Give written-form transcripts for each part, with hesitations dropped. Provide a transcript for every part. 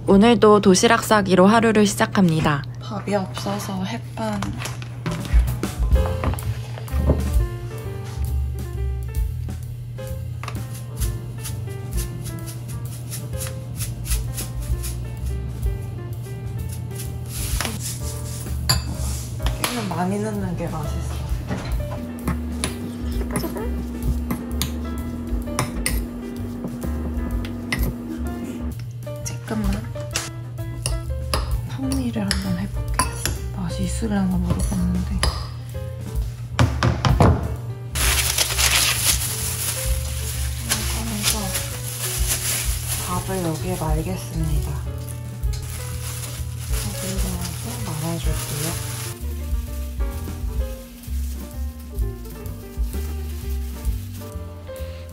오늘도 도시락 싸기로 하루를 시작합니다. 밥이 없어서 햇반. 깨는 많이 넣는 게 맛있어. 잠깐만. 턱미를 한번 해볼게. 맛이 있으려나 모르겠는데. 꺼내서 밥을 여기에 말겠습니다. 밥을 넣어서 말아줄게요.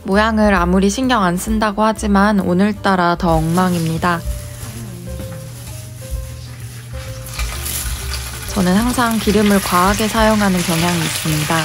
모양을 아무리 신경 안 쓴다고 하지만 오늘따라 더 엉망입니다. 저는 항상 기름을 과하게 사용하는 경향이 있습니다.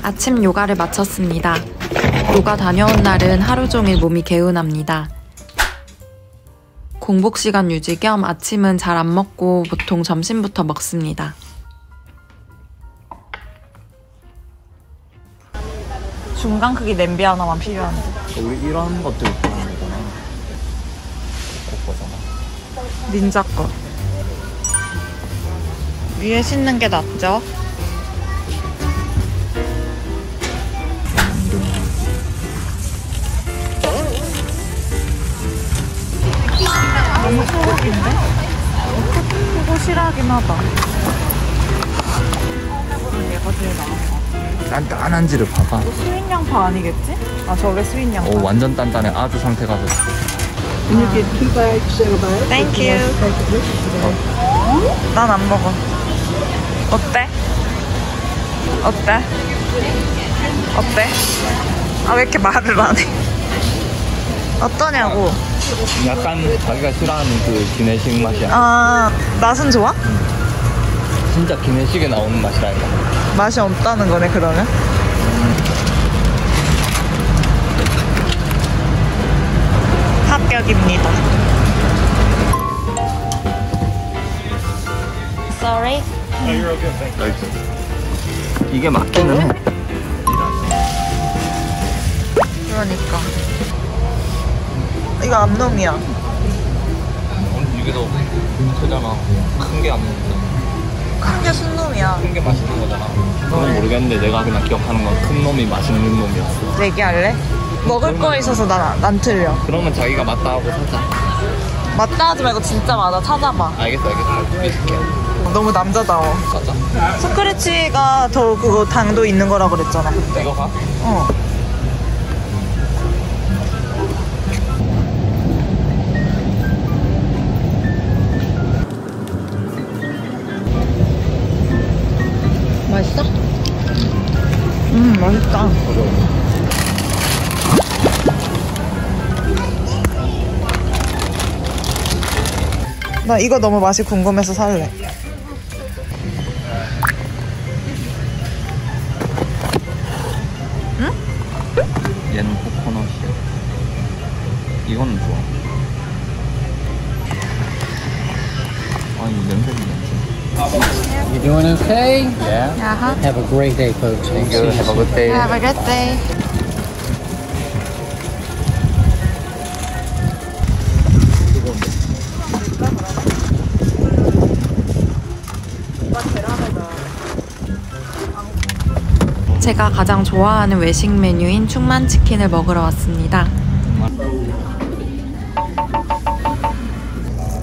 아침 요가를 마쳤습니다. 요가 다녀온 날은 하루 종일 몸이 개운합니다. 공복 시간 유지 겸 아침은 잘 안 먹고 보통 점심부터 먹습니다. 중간 크기 냄비 하나만 필요한데. 우리 이런 것들 좋아하는 거잖아. 거잖아. 닌자 거. 위에 씻는 게 낫죠? 너무 소고기인데? 그거 싫어하긴 하다. 얘가 제일 나은 거. 단단한지를 봐봐. 스윗 양파 아니겠지? 아 저게 스윗 양파. 오, 완전 단단해. 아주 상태가 좋아. 땡큐. 난 안 먹어. 어때? 어때? 어때? 아 왜 이렇게 말을 안 해? 어떠냐고. 약간 자기가 싫어하는 그 기내식 맛이야. 아 맛은 좋아? 진짜 기내식에 나오는 맛이라니까. 맛이 없다는 거네 그러면? 합격입니다. Sorry? 이게 맞기는 해. 그러니까 이거 암놈이야. 이게 더 크잖아. 큰 게 안 먹잖아. 큰 게 순놈이야. 큰 게 맛있는 거잖아. 그건 모르겠는데 내가 그냥 기억하는 건 큰 놈이 맛있는 놈이었어. 내기할래? 먹을 거 있어서 난 틀려. 그러면 자기가 맞다 하고 사자. 맞다 하지 말고 진짜 맞아. 찾아봐. 알겠어. 믿을게. 너무 남자다워. 사자. 스크래치가 더 그거 당도 있는 거라 그랬잖아 그때. 이거 가? 어. 맛있어? 맛있다. 나 이거 너무 맛이 궁금해서 살래. 응? 얘는 코코넛이야. 이거는 좋아. 아니 냄새도 냄새. You doing okay? Yeah. Uh-huh. Have a great day, folks. Thank you. Have a good day. Have a good day. 제가 가장 좋아하는 외식 메뉴인 충만치킨을 먹으러 왔습니다.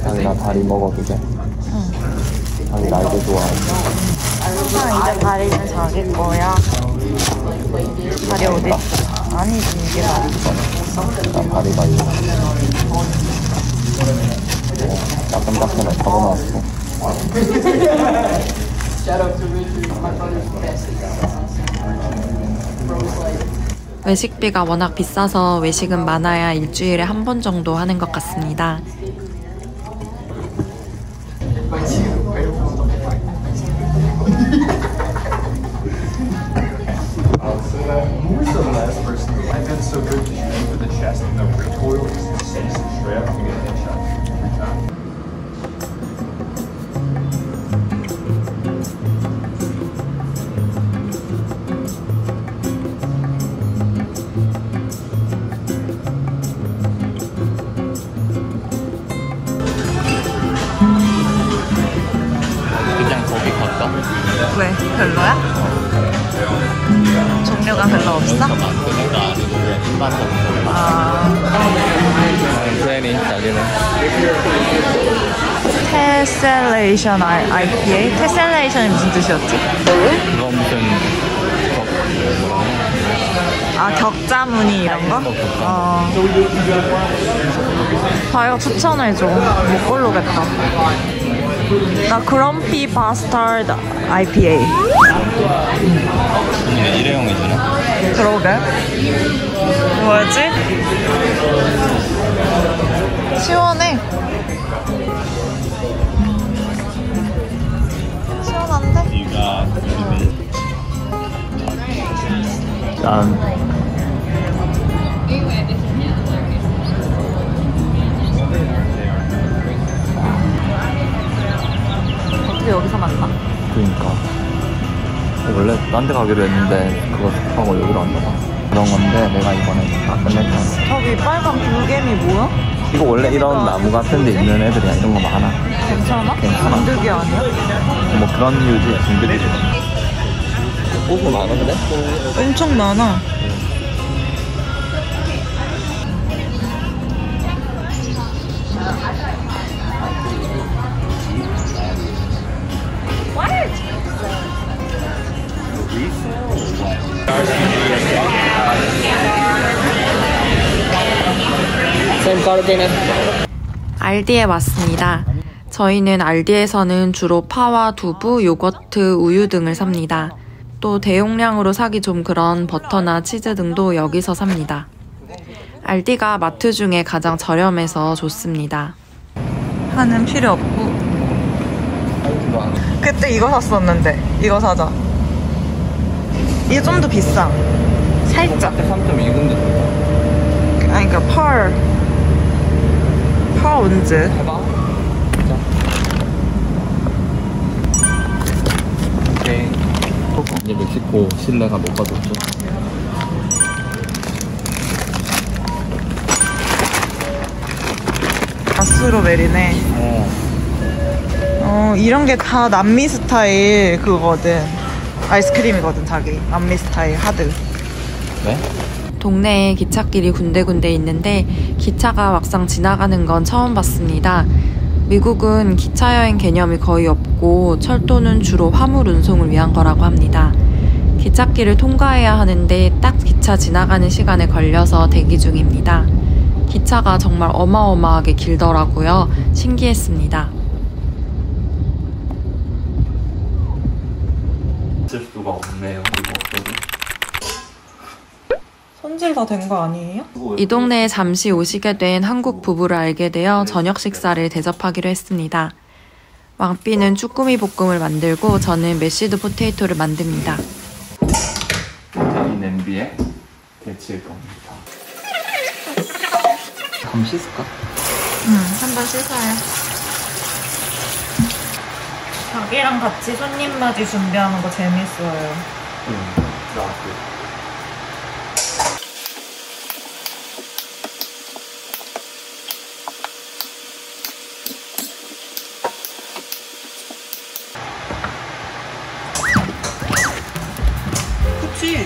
자기가 다리 먹어도 돼? 응. 자기 날도 좋아하고. 이제 다리는 자기 거야. 다리 어디? 아니지, 이게 다리. 난 다리가 있어. 따끈따끈해 적어놨어. 외식비가 워낙 비싸서 외식은 많아야 일주일에 한 번 정도 하는 것 같습니다. I've been so good to shoot for the chest and the recoil is insane. Straight up to get a headshot every time. 그냥 거기 갈까? 왜? 별로야? 종류가 별로 없어? 여기서 만드는 거 아니고 그냥 일반적으로. 아, 트레이닝 자기는. 테셀레이션 IPA? 테셀레이션이 무슨 뜻이었지? 그거 무슨 뭐라고? 아, 격자무늬 이런 거? 어. 다이가 추천해줘. 못 고르겠다. 나 그럼피 바스타드 IPA. 그냥 일회용이잖아. 그러게. 뭐였지? 시원해. 시원한데? 이가 짠. 어떻게 여기서 만나? 그러니까 원래 딴 데 가기로 했는데 그거 하고 여기로 왔나 봐. 그런 건데 내가 이번에 다 끝냈잖아. 저기 빨간 불개미 뭐야? 이거 원래 이런 나무 같은 데 있는 애들이야. 이런 거 많아. 괜찮아? 괜찮아. 진드기 아니야? 뭐 그런 유지 진드기들. 꽃이 많은데? 엄청 많아. 알디에 왔습니다. 저희는 알디에서는 주로 파와 두부, 요거트, 우유 등을 삽니다. 또 대용량으로 사기 좀 그런 버터나 치즈 등도 여기서 삽니다. 알디가 마트 중에 가장 저렴해서 좋습니다. 하는 필요 없고. 그때 이거 샀었는데 이거 사자. 이게 좀 더 비싸. 살짝. 3.1근데 아니 그러니까 파운드. 해봐. 오케이. 이제 멕시코 실내가 뭐가 좋죠? 아스로베리네. 이런 게 다 남미 스타일 그거거든. 아이스크림이거든, 자기. 남미 스타일 하드. 네? 동네에 기찻길이 군데군데 있는데 기차가 막상 지나가는 건 처음 봤습니다. 미국은 기차 여행 개념이 거의 없고 철도는 주로 화물 운송을 위한 거라고 합니다. 기찻길을 통과해야 하는데 딱 기차 지나가는 시간에 걸려서 대기 중입니다. 기차가 정말 어마어마하게 길더라고요. 신기했습니다. 쓸 수가 없네요. 이거 없어도. 손질 다 된 거 아니에요? 이 동네에 잠시 오시게 된 한국 부부를 알게 되어 저녁 식사를 대접하기로 했습니다. 왕삐는 쭈꾸미 볶음을 만들고 저는 메시드 포테이토를 만듭니다. 이 냄비에 데칠 겁니다. 한번 씻을까? 한번 씻어요. 자기랑 같이 손님 맞이 준비하는 거 재밌어요. 나도. 그치?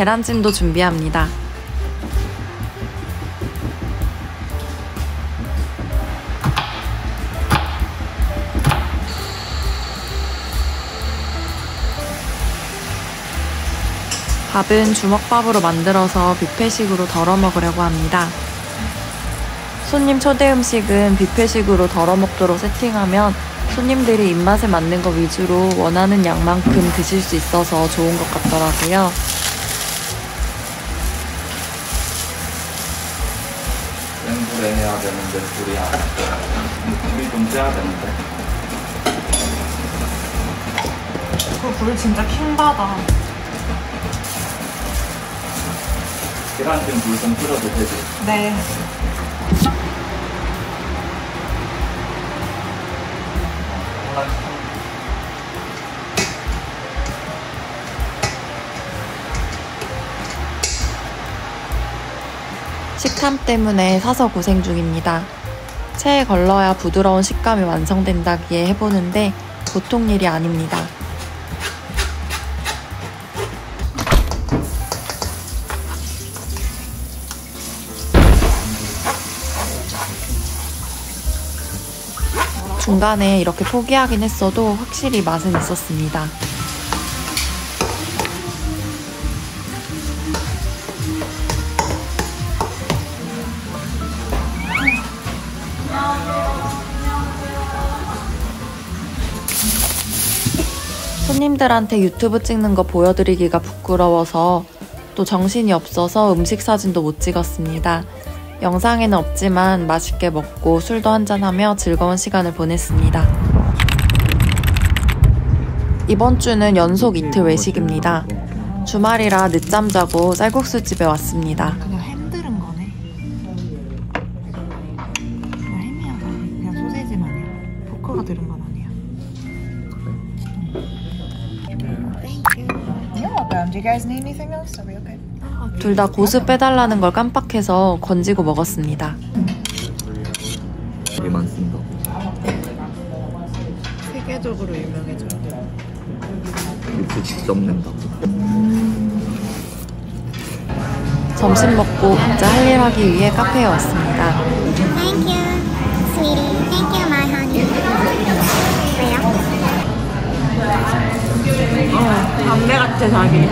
계란찜도 준비합니다. 밥은 주먹밥으로 만들어서 뷔페식으로 덜어 먹으려고 합니다. 손님 초대 음식은 뷔페식으로 덜어 먹도록 세팅하면 손님들이 입맛에 맞는 거 위주로 원하는 양만큼 드실 수 있어서 좋은 것 같더라고요. 센 불에 해야 되는데 불이 안 돼. 불이 좀 째야 되는데. 그 불 진짜 킹받아. 계란찜 불 좀 끓여도 되지? 네. 식탐 때문에 사서 고생 중입니다. 체에 걸러야 부드러운 식감이 완성된다기에 해보는데 보통 일이 아닙니다. 중간에 이렇게 포기하긴 했어도 확실히 맛은 있었습니다. 손님들한테 유튜브 찍는 거 보여드리기가 부끄러워서 또 정신이 없어서 음식 사진도 못 찍었습니다. 영상에는 없지만 맛있게 먹고 술도 한잔하며 즐거운 시간을 보냈습니다. 이번 주는 연속 이틀 외식입니다. 주말이라 늦잠 자고 쌀국수 집에 왔습니다. 그냥 햄 들은 거네. 그냥 햄이야. 그냥 소세지만 해. 포크가 들은 건 아니야. You're welcome. Do you guys need anything else? Are we okay? 둘 다 고수 빼달라는 걸 깜빡해서 건지고 먹었습니다. 우리만 쓴다고. 세계적으로 유명해져요. 이렇게 직접 낸다고. 점심 먹고 각자 할 일 하기 위해 카페에 왔습니다. Thank you, sweetie. Thank you, my honey. 왜요? 담배 같아, 자기.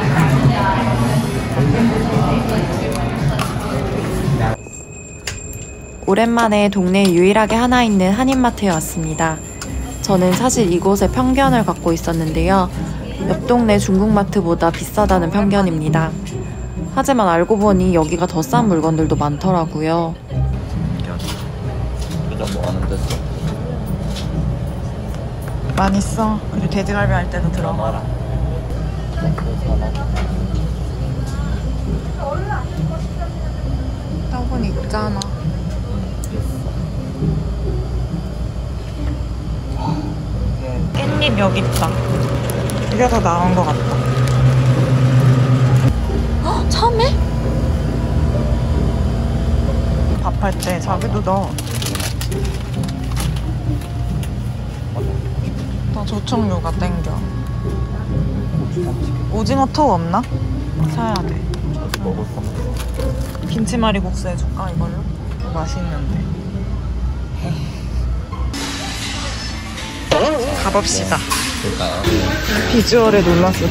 오랜만에 동네에 유일하게 하나 있는 한인마트에 왔습니다. 저는 사실 이곳에 편견을 갖고 있었는데요. 옆 동네 중국마트보다 비싸다는 편견입니다. 하지만 알고 보니 여기가 더 싼 물건들도 많더라고요. 일단 뭐 하는 데서 많이 써. 그리고 돼지갈비 할 때도 들어가라. 떡은 있잖아. 깻잎 여기 있다. 이게 더 나은 것 같다. 참외? 밥할 때 자기도 넣어. 더 조청류가 땡겨. 오징어 톡 없나? 사야 돼. 먹었어. 김치말이 국수 해줄까 이걸로? 맛있는데. 가봅시다. 볼까요? 비주얼에 놀랐었지.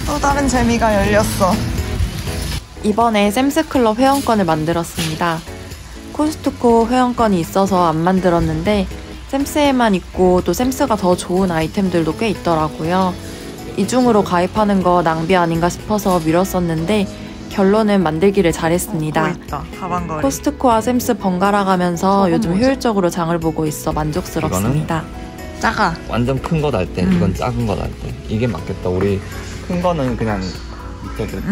또 다른 재미가 열렸어. 이번에 샘스클럽 회원권을 만들었습니다. 코스트코 회원권이 있어서 안 만들었는데 샘스에만 있고 또 샘스가 더 좋은 아이템들도 꽤 있더라고요. 이중으로 가입하는 거 낭비 아닌가 싶어서 미뤘었는데 결론은 만들기를 잘했습니다. 있다. 가방걸이. 코스트코와 샘스 번갈아 가면서 요즘 뭐지? 효율적으로 장을 보고 있어 만족스럽습니다. 작아. 완전 큰 거 달 때, 이건 작은 거 달 때. 이게 맞겠다. 우리 큰 거는 그냥 밑에 그렇게.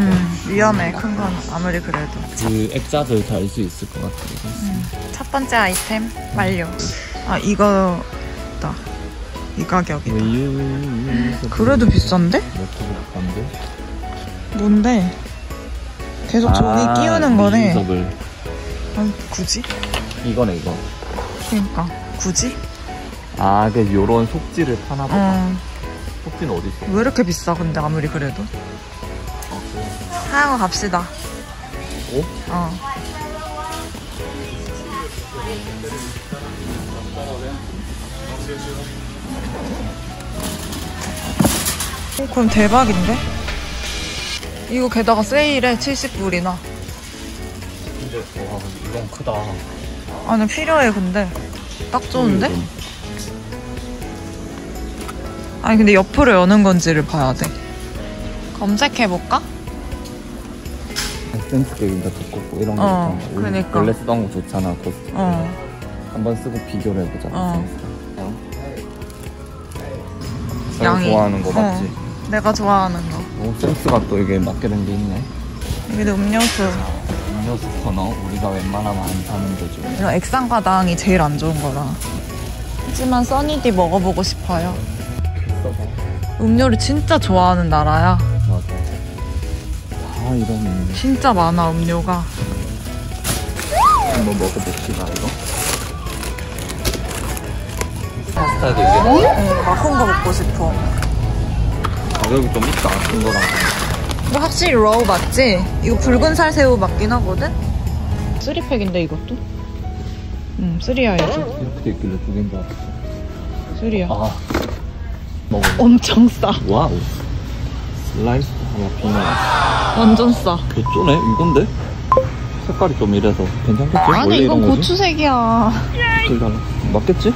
위험해. 큰 건 아무리 그래도. 그 액자들 달 수 있을 것 같아. 첫 번째 아이템 완료. 아 이거다. 이 가격이다. 그래도 비싼데? 뭔데? 계속 저기 끼우는 거네. 유석을. 아니, 굳이? 이거네 이거. 그러니까 굳이? 아, 그 요런 속지를 파나 보다. 속지는 어디 있어? 왜 이렇게 비싸 근데 아무리 그래도? 하얀 거 갑시다. 오? 어. 그럼 대박인데? 이거 게다가 세일에 70불이나. 근데 와 이건 크다. 아니 필요해 근데 딱 좋은데? 아니 근데 옆으로 여는 건지를 봐야 돼. 검색해볼까? 센스 게임도 두껍고 이런 거 어, 있잖아. 그러니까. 원래 쓰던 거 좋잖아 코스트. 한번 쓰고 비교를 해보자. 양이. 좋아하는 거 맞지? 내가 좋아하는 거. 센스가 또 이게 맞게 된 게 있네. 여기도 음료수. 음료수 코너 우리가 웬만하면 안 사는 데죠. 이런 액상가당이 제일 안 좋은 거라. 하지만 써니디 먹어보고 싶어요. 써봐. 음료를 진짜 좋아하는 나라야. 맞아. 다 이런 진짜 많아 음료가. 한번 먹어봅시다 이거. 파스타도 이게 나 큰 거 먹고 싶어. 가격이 좀 있다. 큰 거랑. 이거 확실히 러우 맞지? 이거 붉은 살새우 맞긴 하거든? 3팩인데 이것도? 응, 3야이지. 이렇게 돼 있길래 두 개인 줄 알았어. 3야. 아, 먹어. 엄청 싸. 와우. 슬라이스 할라피뇨. 완전 싸. 개쩌네? 이건데? 색깔이 좀 이래서 괜찮겠지? 원래 아니 이건 이런 거지? 고추색이야. 맞겠지?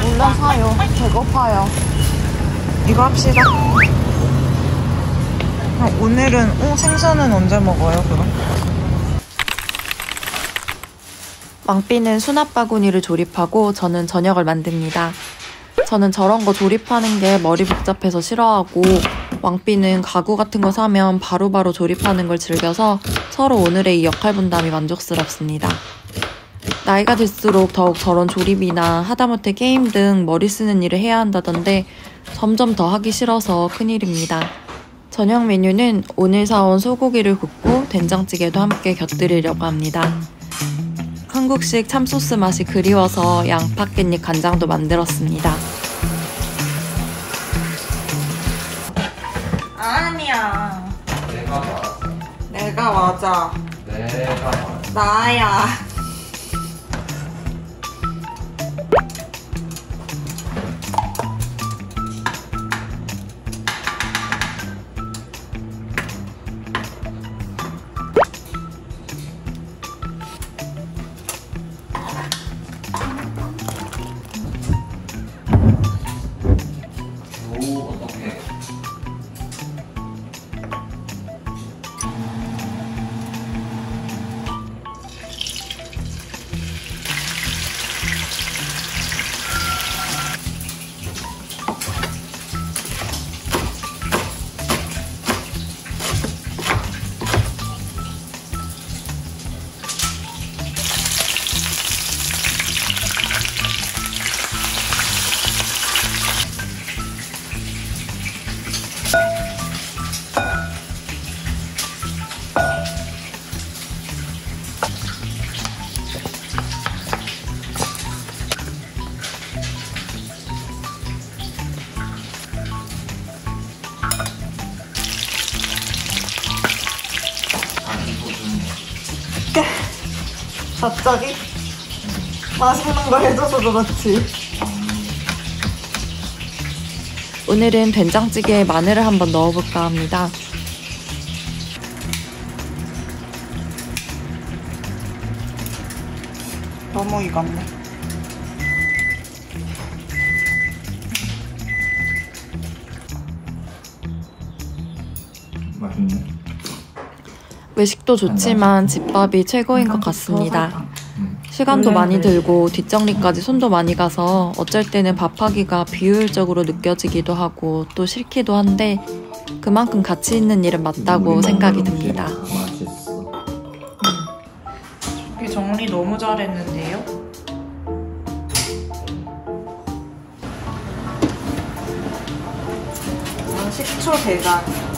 몰라 사요. 배고파요. 이거 합시다. 오늘은 생선은 언제 먹어요 그럼? 왕삐는 수납 바구니를 조립하고 저는 저녁을 만듭니다. 저는 저런 거 조립하는 게 머리 복잡해서 싫어하고 왕삐는 가구 같은 거 사면 바로바로 조립하는 걸 즐겨서 서로 오늘의 이 역할 분담이 만족스럽습니다. 나이가 들수록 더욱 저런 조립이나 하다못해 게임 등 머리 쓰는 일을 해야 한다던데 점점 더 하기 싫어서 큰일입니다. 저녁 메뉴는 오늘 사온 소고기를 굽고 된장찌개도 함께 곁들이려고 합니다. 한국식 참소스 맛이 그리워서 양파 깻잎 간장도 만들었습니다. 아니야. 내가 맞아. 내가 맞아. 내가 맞아. 나야. 갑자기? 맛있는 거 해줘서 그렇지. 오늘은 된장찌개에 마늘을 한번 넣어볼까 합니다. 너무 익었네. 맛있네. 외식도 좋지만 집밥이 최고인 것 같습니다. 시간도 많이 들고 뒷정리까지 손도 많이 가서 어쩔 때는 밥하기가 비효율적으로 느껴지기도 하고 또 싫기도 한데 그만큼 가치 있는 일은 맞다고 생각이 듭니다. 맛있어. 이게 정리 너무 잘했는데요? 식초 대간.